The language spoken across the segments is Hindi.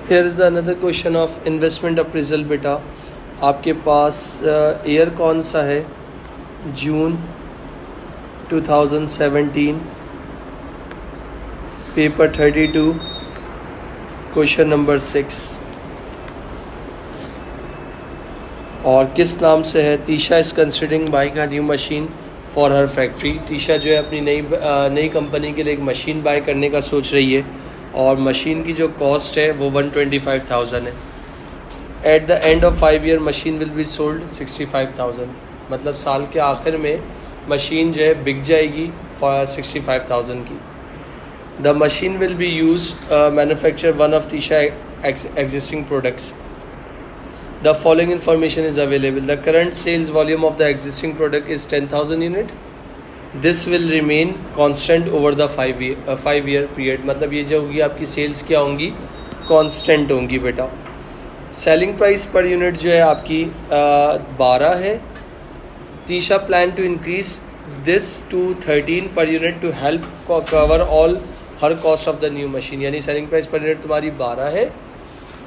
Here is the another question of investment appraisal बेटा. आपके पास ईयर कौन सा है? जून 2017, पेपर 32, क्वेश्चन नंबर 6. और किस नाम से है? Tisha is considering buying a new machine for her factory. Tisha जो है अपनी नई कंपनी के लिए एक मशीन बाय करने का सोच रही है और मशीन की जो कॉस्ट है वो 125,000 है. At the end of 5 year machine will be sold 65,000. मतलब साल के आखिर में मशीन जो है बिक जाएगी फॉर 65,000 की. The machine will be use manufacture one of Tisha existing products. The following information is available. The current sales volume of the existing product is 10,000 unit. This will remain constant over the 5 year period. मतलब ये जो होगी आपकी सेल्स क्या होंगी? कांस्टेंट होंगी बेटा. सेलिंग प्राइस पर यूनिट जो है आपकी 12 है. Tisha plan to increase this to 13 per unit to help cover all her cost of the new machine. यानी सेलिंग प्राइस पर यूनिट तुम्हारी 12 है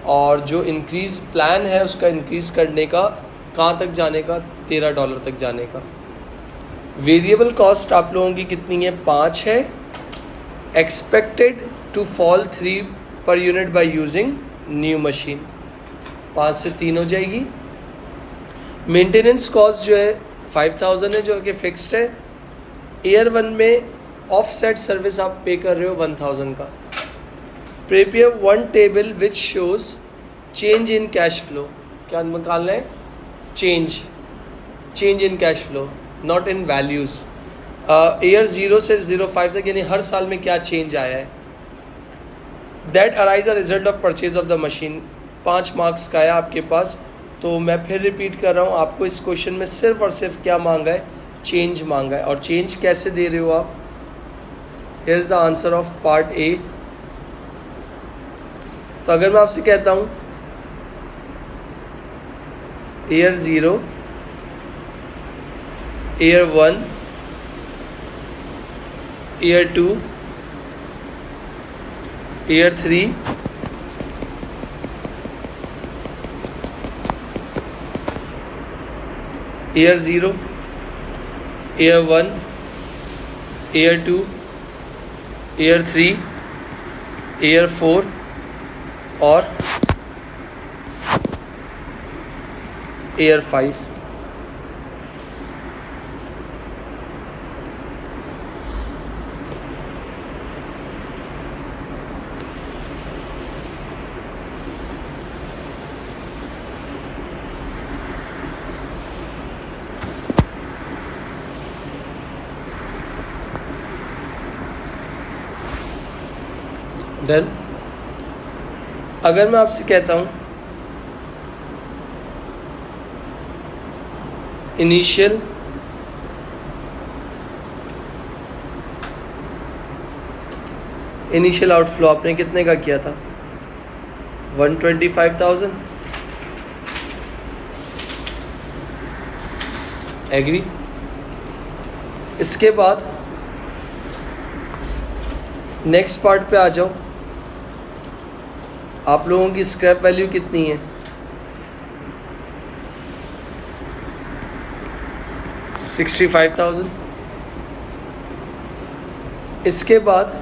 और जो इंक्रीज़ प्लान है उसका इंक्रीज़ करने का कहाँ तक जाने का? $13 तक जाने का. वेरिएबल कॉस्ट आप लोगों की कितनी है? 5 है. Expected to fall 3 per unit by using new machine. 5 से 3 हो जाएगी. मेंटेनेंस कॉस्ट जो है 5,000 है जो कि फिक्स्ड है. ईयर 1 में ऑफसेट सर्विस आप पे कर रहे हो 1,000 का. Prepare one table which shows change in cash flow. क्या निकालना है? Change in cash flow, not in values. Year 0 से 05 तक यानी हर साल में क्या चेंज आया है. That arise a result of purchase of the machine. 5 marks का है आपके पास. तो मैं फिर रिपीट कर रहा हूँ, आपको इस क्वेश्चन में सिर्फ और सिर्फ क्या मांगा है? चेंज मांगा है. और चेंज कैसे दे रहे हो आप? Here is the answer of part ए. तो अगर मैं आपसे कहता हूँ year 0, year 1, year 2, year 3, year 0, year 1, year 2, year 3, year 4 और ईयर 5. देन अगर मैं आपसे कहता हूँ इनिशियल आउटफ्लो आपने कितने का किया था? 125,000. एग्री. इसके बाद नेक्स्ट पार्ट पे आ जाओ. आप लोगों की स्क्रैप वैल्यू कितनी है? 65,000. इसके बाद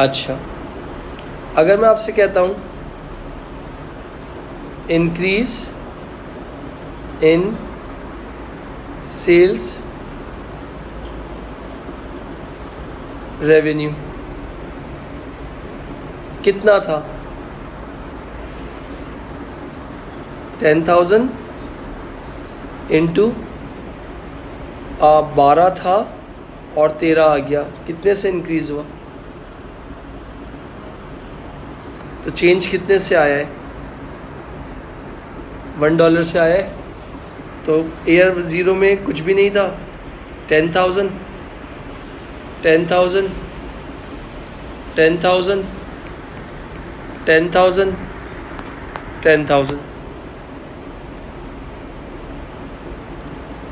अच्छा, अगर मैं आपसे कहता हूँ इंक्रीज इन सेल्स रेवेन्यू कितना था? 10,000 इंटू 12 था और 13 आ गया. कितने से इंक्रीज़ हुआ? तो चेंज कितने से आया है? $1 से आया है. तो ईयर 0 में कुछ भी नहीं था. 10,000 10,000 10,000 10,000, 10,000।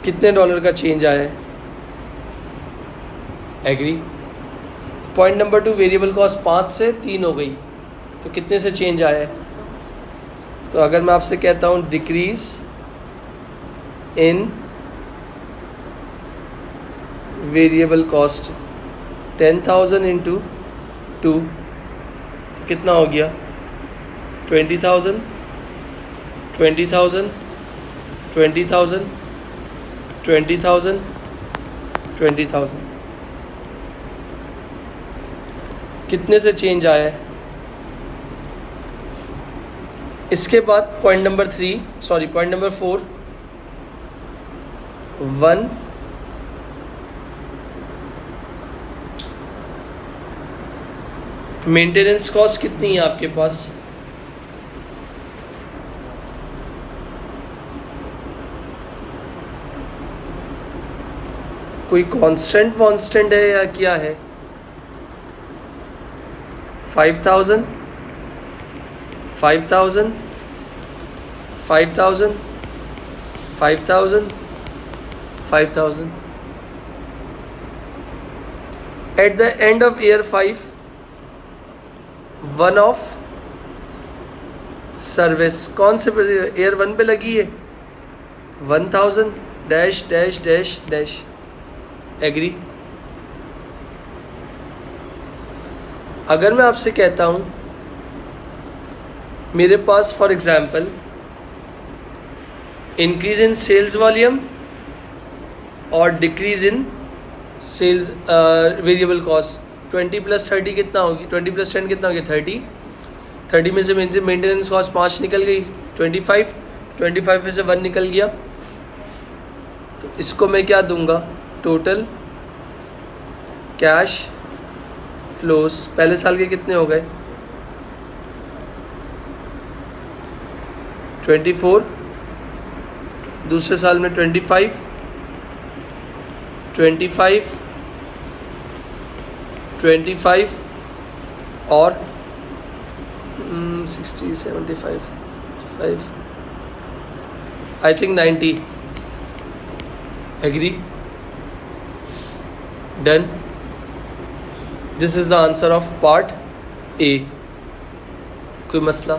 कितने डॉलर का चेंज आया है? Agree. Point number 2, variable cost 5 से 3 हो गई, तो कितने से चेंज आया है? तो अगर मैं आपसे कहता हूँ decrease in variable cost 10,000 into 2, तो कितना हो गया? 20,000, 20,000, 20,000, 20,000, 20,000। कितने से चेंज आया है? इसके बाद पॉइंट नंबर 4, 1 मेंटेनेंस कॉस्ट कितनी है आपके पास? कोई कांस्टेंट है या क्या है? 5,000, 5,000, 5,000, 5,000, 5,000। At the end of year 5, one of service कौन से एयर 1 पे लगी है? 1,000 dash dash dash dash. Agree. अगर मैं आपसे कहता हूं मेरे पास for example increase in sales volume और decrease in sales variable cost, 20 + 30 कितना होगी? 20 + 10 कितना होगी? 30। 30 में से मेंटेनेंस कॉस्ट 5 निकल गई, 25। 25 में से 1 निकल गया, तो इसको मैं क्या दूंगा? Total cash flows. पहले साल के कितने हो गए? 24, दूसरे साल में 25, 25, 25 और 60, 75, 5, I think 90। Agree? Done. This is the answer of part A. कोई मसला?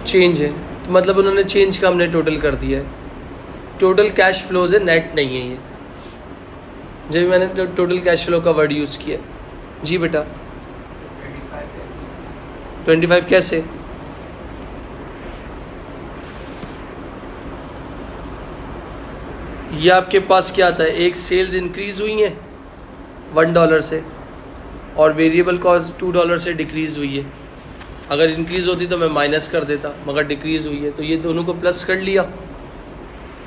चेंज है तो मतलब उन्होंने चेंज का हमने टोटल कर दिया है। टोटल कैश फ्लोज है, नेट नहीं है ये। जब मैंने टोटल कैश फ्लो का वर्ड यूज़ किया। जी बेटा। 25 कैसे? ये आपके पास क्या आता है? एक सेल्स इंक्रीज हुई है $1 से और वेरिएबल कॉस्ट $2 से डिक्रीज हुई है। अगर इंक्रीज होती तो मैं माइनस कर देता, मगर डिक्रीज हुई है तो ये दोनों को प्लस कर लिया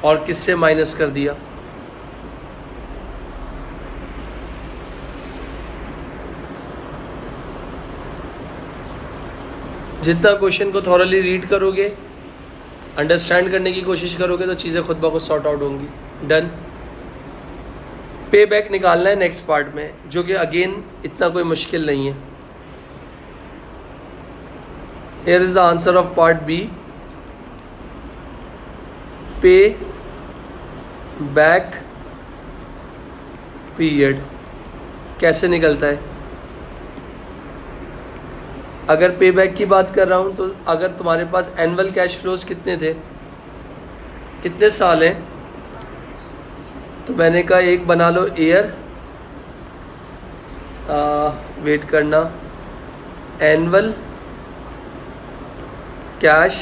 और किससे माइनस कर दिया? जितना क्वेश्चन को थॉरली रीड करोगे, अंडरस्टैंड करने की कोशिश करोगे तो चीज़ें खुद ब खुद सॉर्ट आउट होंगी। डन। पे बैक निकालना है नेक्स्ट पार्ट में, जो कि अगेन इतना कोई मुश्किल नहीं है। Here is the answer of part B. Pay back period कैसे निकलता है? अगर पे बैक की बात कर रहा हूं तो अगर तुम्हारे पास एनुअल कैश फ्लोज कितने थे, कितने साल हैं, तो मैंने कहा एक बना लो ईयर, वेट करना, एनुअल कैश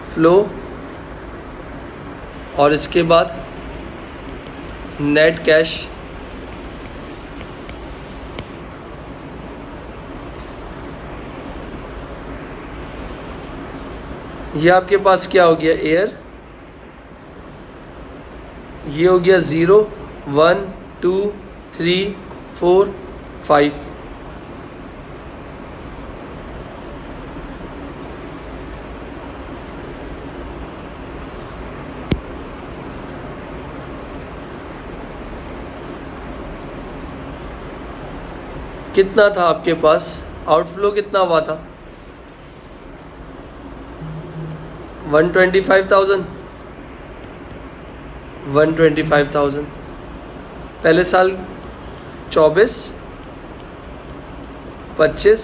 फ्लो और इसके बाद नेट कैश। ये आपके पास क्या हो गया? एयर। ये हो गया 0, 1, 2, 3, 4, 5। कितना था आपके पास, आउटफ्लो कितना हुआ था? 125,000। 125,000 पहले साल 24, 25,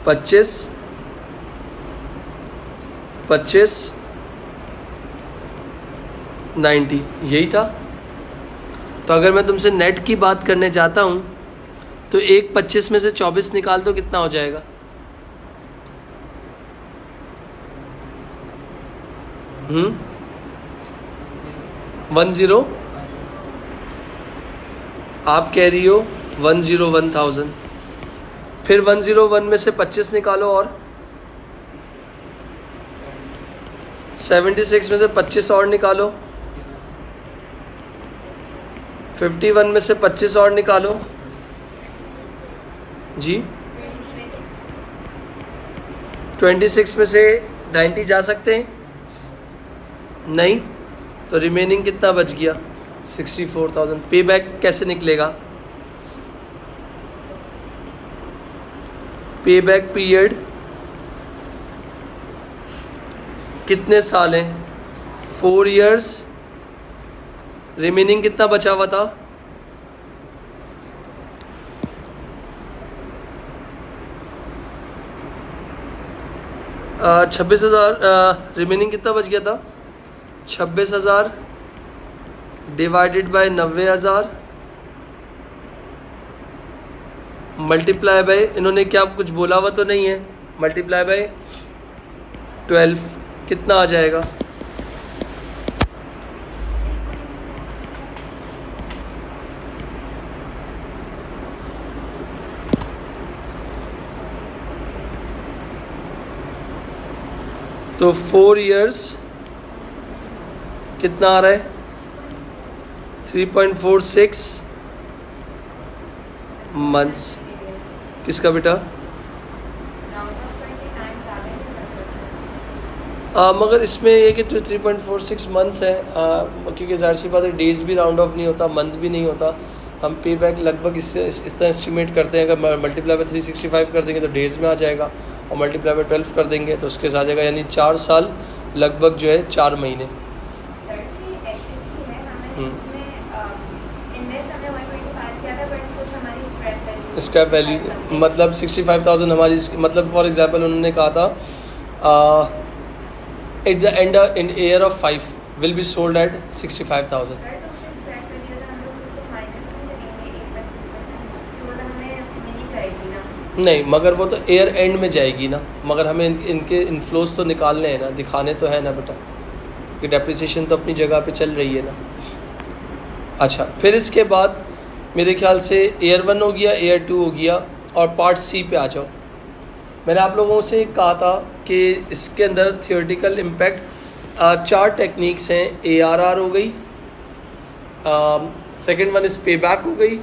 25, 25, 90, यही था। तो अगर मैं तुमसे नेट की बात करने जाता हूँ तो एक 25 में से 24 निकाल दो, कितना हो जाएगा? हम्म 10, आप कह रही हो 101,000। फिर 101 में से 25 निकालो और 76 में से 25 और निकालो, 51 में से 25 और निकालो जी। 26 में से 90 जा सकते हैं? नहीं, तो रिमेनिंग कितना बच गया? 64,000। पे बैक कैसे निकलेगा? पे बैक पीरियड कितने साल हैं? 4 years। रिमेनिंग कितना बचा हुआ था? 26,000। रिमेनिंग कितना बच गया था? 26,000 डिवाइडेड बाय 90,000 मल्टीप्लाई बाय, इन्होंने क्या कुछ बोला हुआ तो नहीं है, मल्टीप्लाई बाय 12, कितना आ जाएगा? तो 4 years कितना आ रहा है? 3.46 मंथ्स। किसका बेटा? मगर इसमें ये कि 3.46 मंथ्स है, क्योंकि ज़ाहिर सी बात है डेज़ भी राउंड ऑफ नहीं होता, मंथ भी नहीं होता। तो हम पे बैक लगभग इससे इस तरह एस्टिमेट करते हैं, अगर मल्टीप्लाई बाय 365 कर देंगे तो डेज़ में आ जाएगा, और मल्टीप्लाई बाय 12 कर देंगे तो उसके साथ आ जाएगा, यानी 4 साल लगभग जो है 4 महीने। स्क्रैप वैल्यू मतलब 65,000 हमारी, मतलब फॉर एग्जांपल उन्होंने कहा था at the and in year of 5 will be sold at 65,000। नहीं, मगर वो तो एयर एंड में जाएगी ना, मगर हमें इनके इन्फ्लोज तो निकालने हैं ना, दिखाने तो है ना बेटा, कि डेप्रिसिएशन तो अपनी जगह पे चल रही है ना। अच्छा, फिर इसके बाद मेरे ख्याल से एयर 1 हो गया, एयर 2 हो गया, और पार्ट सी पे आ जाओ। मैंने आप लोगों से कहा था कि इसके अंदर थियोरेटिकल इम्पैक्ट 4 टेक्निक्स हैं। ARR हो गई, सेकेंड वन इज़ पे बैक हो गई,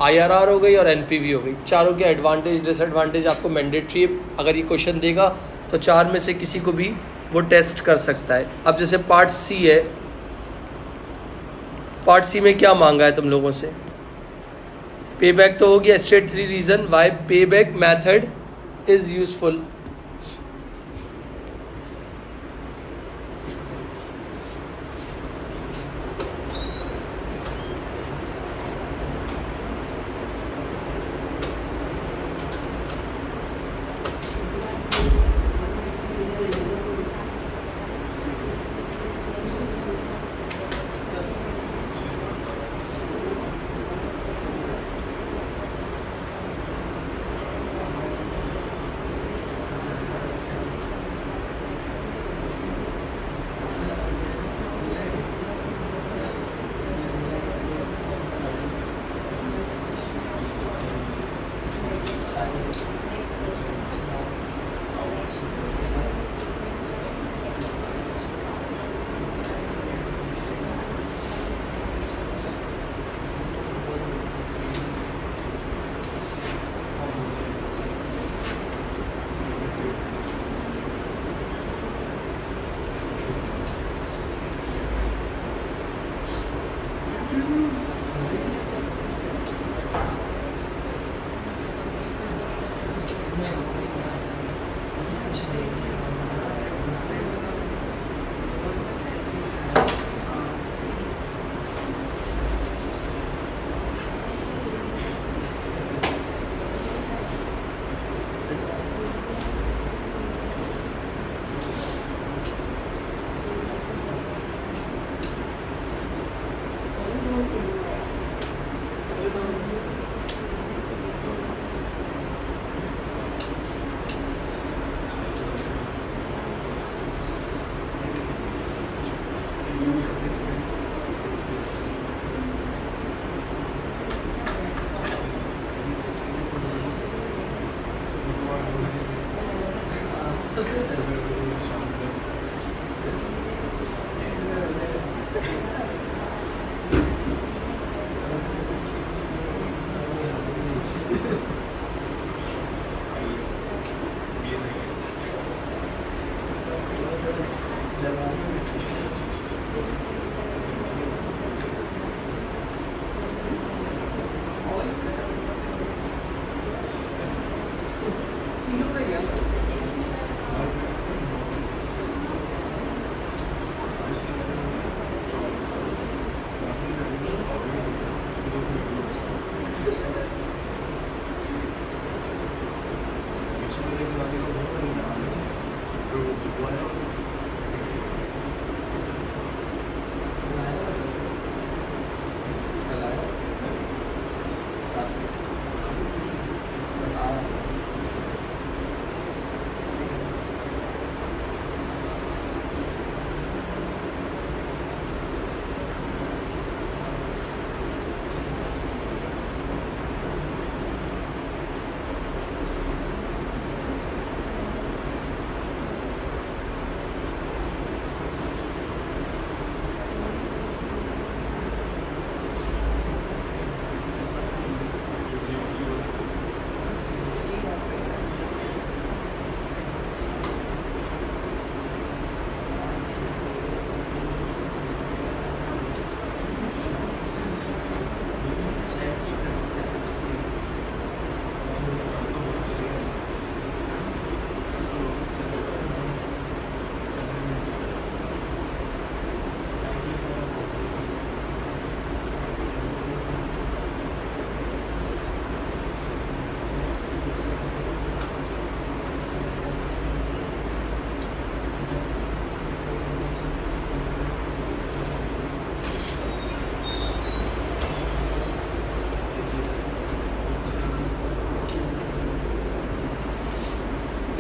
IRR हो गई और NPV हो गई। चारों के एडवांटेज डिसएडवांटेज आपको मैंडेटरी है, अगर ये क्वेश्चन देगा तो 4 में से किसी को भी वो टेस्ट कर सकता है। अब जैसे पार्ट सी है, पार्ट सी में क्या मांगा है तुम लोगों से? पे बैक तो हो गया, state 3 reason why pay back method is useful.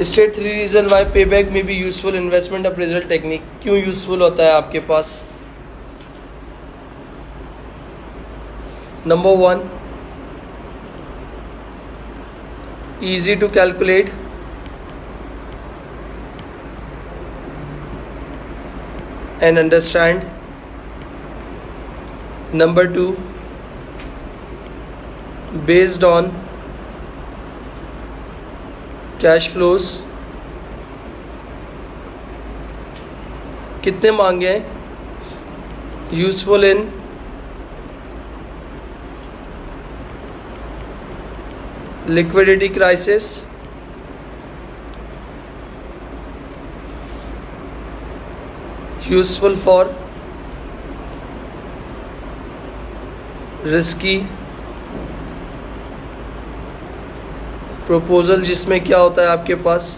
State 3 reason why pay back में be useful investment appraisal technique क्यों यूजफुल होता है आपके पास। Number 1, easy to calculate, and understand. Number 2, based on cash flows, कितने मांगे हैं, useful in liquidity crisis, useful for risky proposal जिसमें क्या होता है आपके पास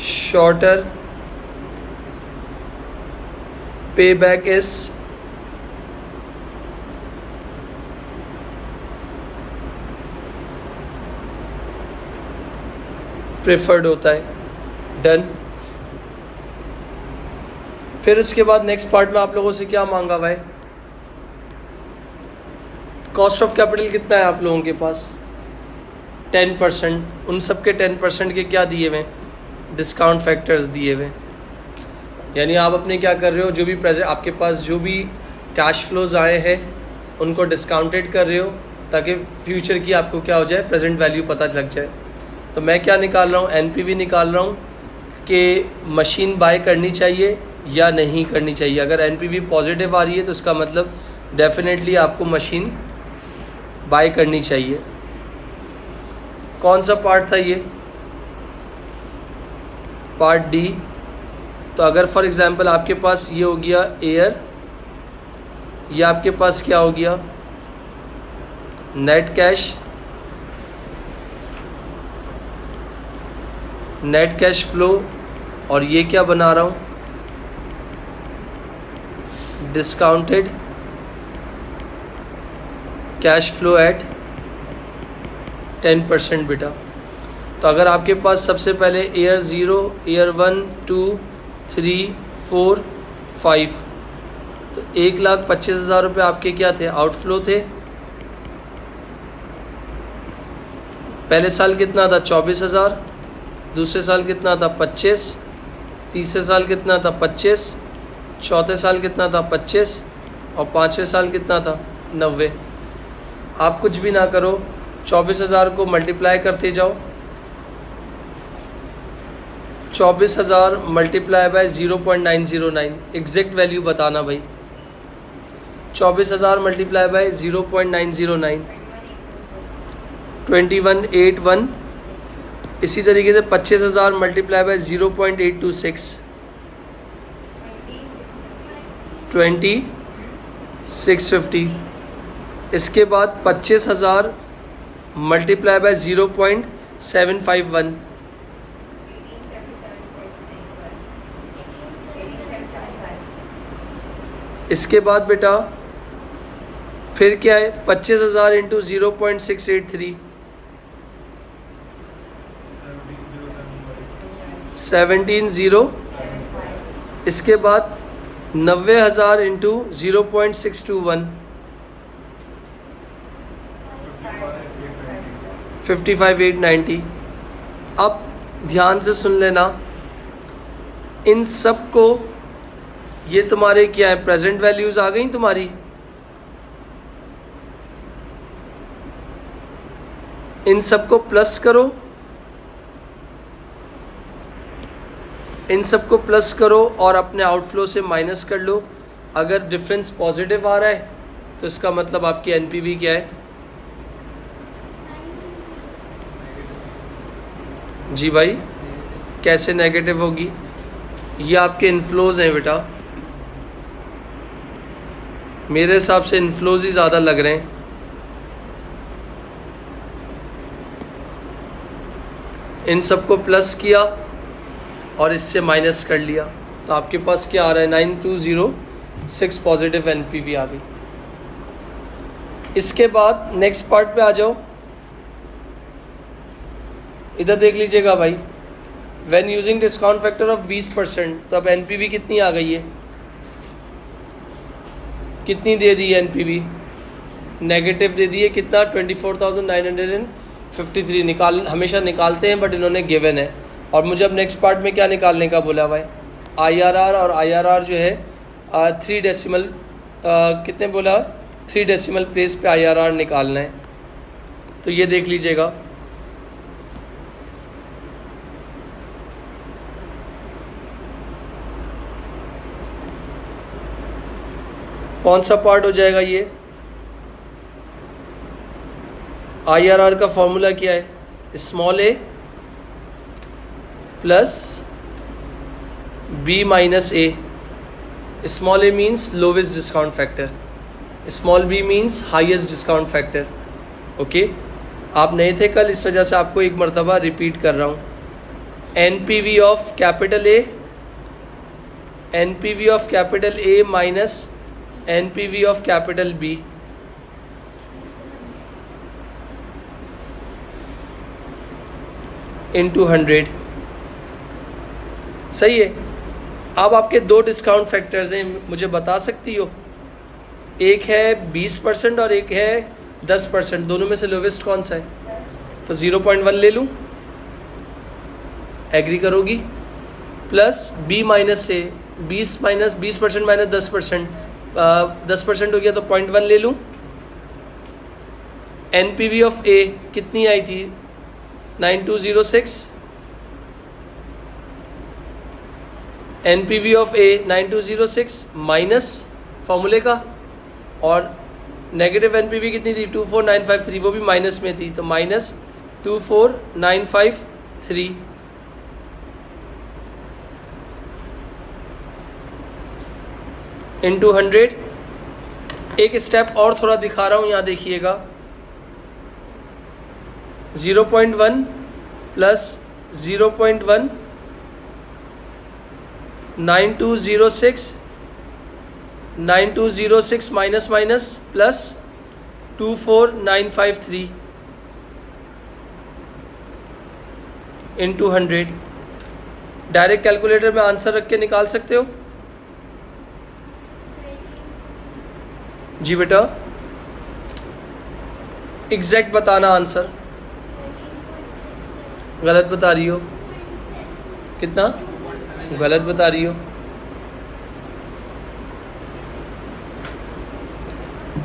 shorter payback is प्रेफर्ड होता है। डन। फिर उसके बाद नेक्स्ट पार्ट में आप लोगों से क्या मांगा हुआ है, कॉस्ट ऑफ कैपिटल कितना है आप लोगों के पास 10%, उन सब के 10% के क्या दिए हुए, डिस्काउंट फैक्टर्स दिए हुए। यानी आप अपने क्या कर रहे हो, जो भी प्रेजेंट आपके पास जो भी कैश फ्लोज आए हैं उनको डिस्काउंटेड कर रहे हो ताकि फ्यूचर की आपको क्या हो जाए, प्रेजेंट वैल्यू पता लग जाए। तो मैं क्या निकाल रहा हूँ, एनपीवी निकाल रहा हूँ कि मशीन बाय करनी चाहिए या नहीं करनी चाहिए। अगर एनपीवी पॉजिटिव आ रही है तो इसका मतलब डेफिनेटली आपको मशीन बाय करनी चाहिए। कौन सा पार्ट था ये, पार्ट डी। तो अगर फॉर एग्जांपल आपके पास ये हो गया एयर, ये आपके पास क्या हो गया net cash, net cash flow, और ये क्या बना रहा हूँ डिस्काउंटेड कैश फ्लो एट 10% बेटा। तो अगर आपके पास सबसे पहले ईयर 0, ईयर 1, 2, 3, 4, 5, तो 1,25,000 रुपये आपके क्या थे, आउटफ्लो थे। पहले साल कितना था 24,000, दूसरे साल कितना था 25, तीसरे साल कितना था 25, चौथे साल कितना था 25 और पाँचवें साल कितना था 90। आप कुछ भी ना करो, 24,000 को मल्टीप्लाई करते जाओ। 24,000 मल्टीप्लाई बाय 0.909, एग्जैक्ट वैल्यू बताना भाई। 24,000 मल्टीप्लाई बाय 0.909, 2181। इसी तरीके से 25,000 मल्टीप्लाई बाय 0.826, 2650। इसके बाद 25,000 मल्टीप्लाई बाय 0.751, 1875। इसके बाद बेटा फिर क्या है 25,000 इंटू 0.683, 17,000। इसके बाद 90,000 इंटू 0.621, 55,890। अब ध्यान से सुन लेना, इन सब को, ये तुम्हारे क्या है प्रेजेंट वैल्यूज आ गई तुम्हारी। इन सबको प्लस करो, इन सबको प्लस करो और अपने आउटफ्लो से माइनस कर लो। अगर डिफरेंस पॉजिटिव आ रहा है तो इसका मतलब आपकी एनपीवी क्या है जी भाई, कैसे नेगेटिव होगी? ये आपके इनफ्लोज हैं बेटा, मेरे हिसाब से इनफ्लोज ही ज़्यादा लग रहे हैं। इन सबको प्लस किया और इससे माइनस कर लिया तो आपके पास क्या आ रहा है 9206 पॉजिटिव एनपीवी आ गई। इसके बाद नेक्स्ट पार्ट पे आ जाओ, इधर देख लीजिएगा भाई। When using discount factor of 20%, तब एनपीवी कितनी आ गई है, कितनी दे दी है एनपीवी? नेगेटिव दे दी है। कितना 24,953 हमेशा निकालते हैं बट इन्होंने गिवन है। और मुझे अब नेक्स्ट पार्ट में क्या निकालने का बोला भाई? आईआरआर, और आईआरआर जो है 3 डेसिमल कितने बोला 3 डेसिमल प्लेस पे आईआरआर निकालना है। तो ये देख लीजिएगा, कौन सा पार्ट हो जाएगा ये? आईआरआर का फॉर्मूला क्या है? Small a plus b minus a. Small a means lowest discount factor, small b means highest discount factor. Okay, आप नए थे कल, इस वजह से आपको एक मरतबा रिपीट कर रहा हूँ। NPV of capital A, NPV of capital A minus NPV of capital B, into 100। सही है। अब आपके 2 डिस्काउंट फैक्टर्स हैं, मुझे बता सकती हो? एक है 20% और एक है 10%, दोनों में से लोवेस्ट कौन सा है? तो 0.1 ले लूँ, एग्री करोगी? प्लस बी माइनस ए, 20% माइनस 10%, 10% हो गया तो 0.1 ले लूँ। एनपीवी ऑफ ए कितनी आई थी? 9206। एनपीवी ऑफ ए 9206 माइनस फॉर्मूले का, और नेगेटिव एनपीवी कितनी थी? 24953, वो भी माइनस में थी, तो माइनस 24953 इंटू 100। एक स्टेप और थोड़ा दिखा रहा हूँ, यहाँ देखिएगा। 0.1 plus 0.1, 9206 minus minus plus 24953 into 100। Direct calculator में आंसर रख के निकाल सकते हो जी बेटा, एग्जैक्ट बताना आंसर। गलत बता रही हो? कितना? गलत बता रही हो।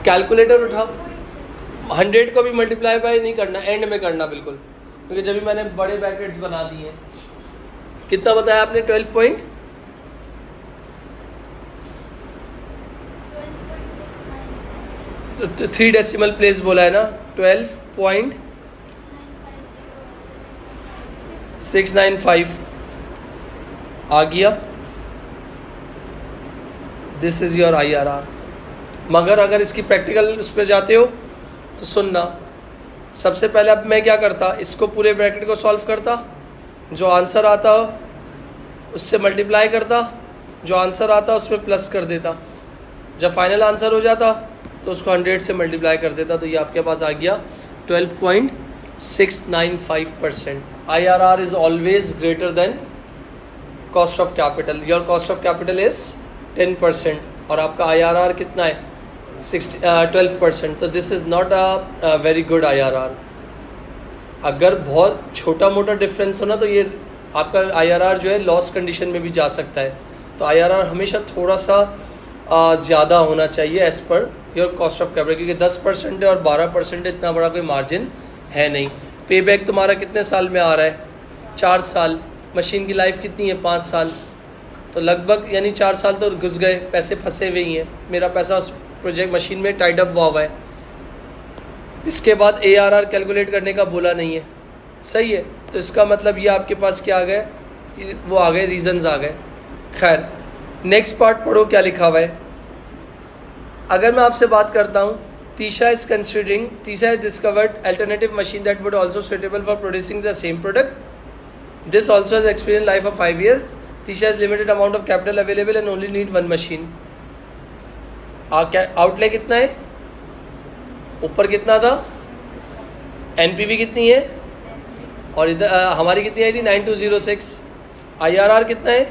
कैलकुलेटर उठाओ। 100 को भी मल्टीप्लाई बाय नहीं करना, एंड में करना बिल्कुल, क्योंकि जब भी मैंने बड़े ब्रैकेट्स बना दिए। कितना बताया आपने? 12 पॉइंट 3 डेसिमल प्लेस बोला है ना। 12.695 आ गया। This is your IRR। मगर अगर इसकी प्रैक्टिकल उस पर जाते हो तो सुनना, सबसे पहले अब मैं क्या करता, इसको पूरे ब्रैकेट को सॉल्व करता, जो आंसर आता उससे मल्टीप्लाई करता, जो आंसर आता उसमें प्लस कर देता, जब फाइनल आंसर हो जाता तो उसको 100 से मल्टीप्लाई कर देता। तो ये आपके पास आ गया 12.695%। IRR is always greater than cost of capital. Your cost of capital is 10% और आपका IRR कितना है? 12%। तो this is not a very good IRR। अगर बहुत छोटा मोटा डिफरेंस हो ना तो ये आपका IRR जो है लॉस कंडीशन में भी जा सकता है। तो IRR हमेशा थोड़ा सा ज़्यादा होना चाहिए as per your cost of capital, क्योंकि 10% है और 12% इतना बड़ा कोई मार्जिन है नहीं। पे बैक तुम्हारा कितने साल में आ रहा है? 4 साल। मशीन की लाइफ कितनी है? 5 साल। तो लगभग यानी 4 साल तो घुस गए, पैसे फंसे हुए ही हैं। मेरा पैसा उस प्रोजेक्ट मशीन में टाइड अप हुआ है। इसके बाद ARR कैलकुलेट करने का बोला नहीं है, सही है। तो इसका मतलब ये आपके पास क्या आ गए? वो आ गए, रीजंस आ गए। खैर, नेक्स्ट पार्ट पढ़ो क्या लिखा हुआ है। अगर मैं आपसे बात करता हूँ, Tisha is discovered alternative machine that would also suitable for producing the same product. This also has experience life of 5 years. Tisha has limited amount of capital available and only need 1 machine. Outlay कितना है? ऊपर कितना था? NPV कितनी है? और इधर हमारी कितनी आई थी? 9206। IRR कितना है?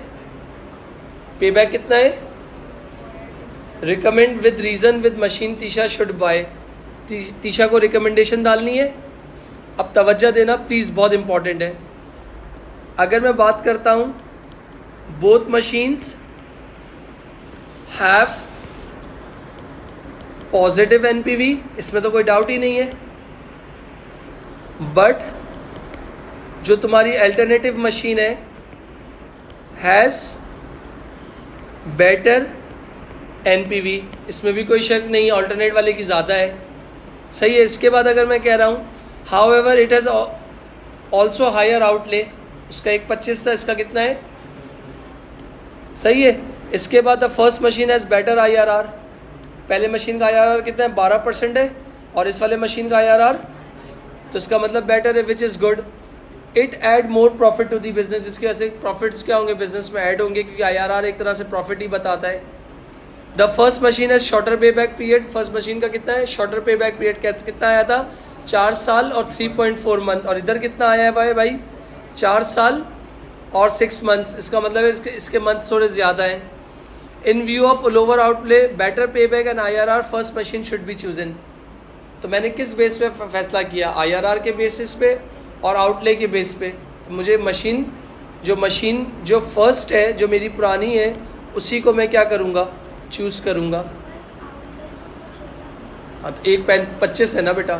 पे बैक कितना है? Recommend with reason with machine Tisha should buy. Tisha को रिकमेंडेशन डालनी है। अब तवज्जो देना प्लीज़, बहुत इंपॉर्टेंट है। अगर मैं बात करता हूँ, both machines have positive NPV, इसमें तो कोई डाउट ही नहीं है। बट जो तुम्हारी अल्टरनेटिव मशीन है हैज़ बेटर NPV, इसमें भी कोई शक नहीं, ऑल्टरनेट वाले की ज़्यादा है, सही है। इसके बाद अगर मैं कह रहा हूँ however it has also higher outlay, उसका 1.25 था, इसका कितना है? सही है। इसके बाद the first machine has better IRR। पहले मशीन का IRR कितना है? 12% है, और इस वाले मशीन का IRR, तो इसका मतलब बेटर है, which is good. It add more profit to the business. इसकी वजह से प्रॉफिट्स क्या होंगे? बिजनेस में ऐड होंगे, क्योंकि IRR एक तरह से प्रॉफिट ही बताता है। द फर्स्ट मशीन है शॉर्टर पे बैक पीरियड। फर्स्ट मशीन का कितना है? शॉर्टर पे बैक पीरियड कितना आया था? 4 साल और 3.4 मंथ। और इधर कितना आया है भाई? 4 साल और 6 मंथ्स। इसका मतलब है इसके मंथ्स थोड़े ज़्यादा हैं। In view of lower outlay, better pay back and IRR, first machine should be chosen. तो मैंने किस बेस पे फैसला किया? IRR के बेसिस पे और आउटले के बेस पे। तो मुझे मशीन जो फर्स्ट है, जो मेरी पुरानी है, उसी को मैं क्या करूँगा? चूज़ करूँगा। हाँ, तो 1.25 है ना बेटा,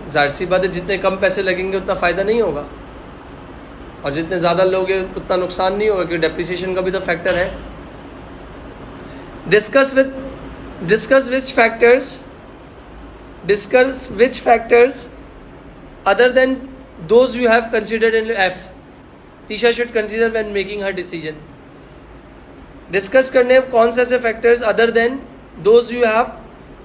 जाहिर सी बात है जितने कम पैसे लगेंगे उतना फ़ायदा नहीं होगा, और जितने ज़्यादा लोगे उतना नुकसान नहीं होगा, क्योंकि डेप्रिसिएशन का भी तो फैक्टर है। Discuss which factors other than those you have considered in F Tisha should consider when making her decision. Discuss करने कौन से ऐसे factors other then those you have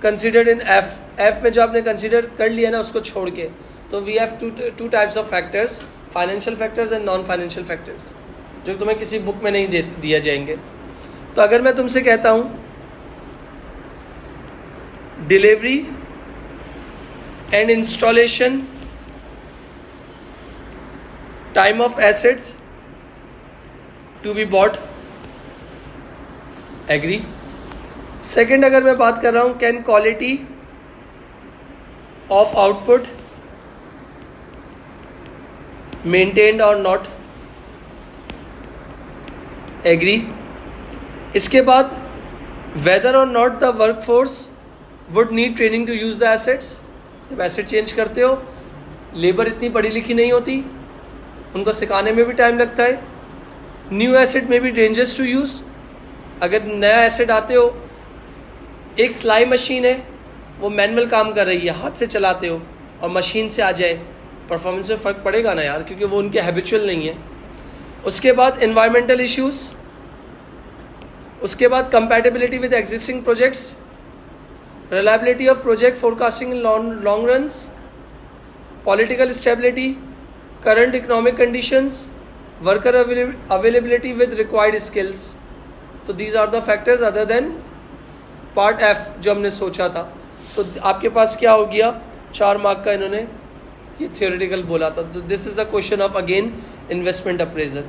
considered in F में जो आपने कंसिडर कर लिया ना उसको छोड़ के। तो we have two types of factors, financial factors and non financial factors, जो तुम्हें किसी बुक में नहीं दिया जाएंगे। तो अगर मैं तुमसे कहता हूँ delivery and installation, time of assets to be bought, agree. Second, अगर मैं बात कर रहा हूँ can quality of output maintained और नॉट, एग्री। इसके बाद वेदर और not the work force would need training to use the assets. जब एसेट चेंज करते हो, लेबर इतनी पढ़ी लिखी नहीं होती, उनको सिखाने में भी टाइम लगता है। न्यू एसेट में भी डेंजरस टू यूज़। अगर नया एसेट आते हो, एक सिलाई मशीन है, वो मैनुअल काम कर रही है, हाथ से चलाते हो, और मशीन से आ जाए, परफॉर्मेंस में फ़र्क पड़ेगा ना यार, क्योंकि वो उनके हैबिचुअल नहीं है। उसके बाद एनवायरमेंटल इश्यूज़, उसके बाद compatibility with existing projects, reliability of project forecasting in long runs, political stability, current economic conditions, worker availability with required skills. तो these are the factors other than part F जो हमने सोचा था। तो आपके पास क्या हो गया, 4 मार्क का इन्होंने ये थियोरेटिकल बोला था। तो this is the question of again investment appraisal.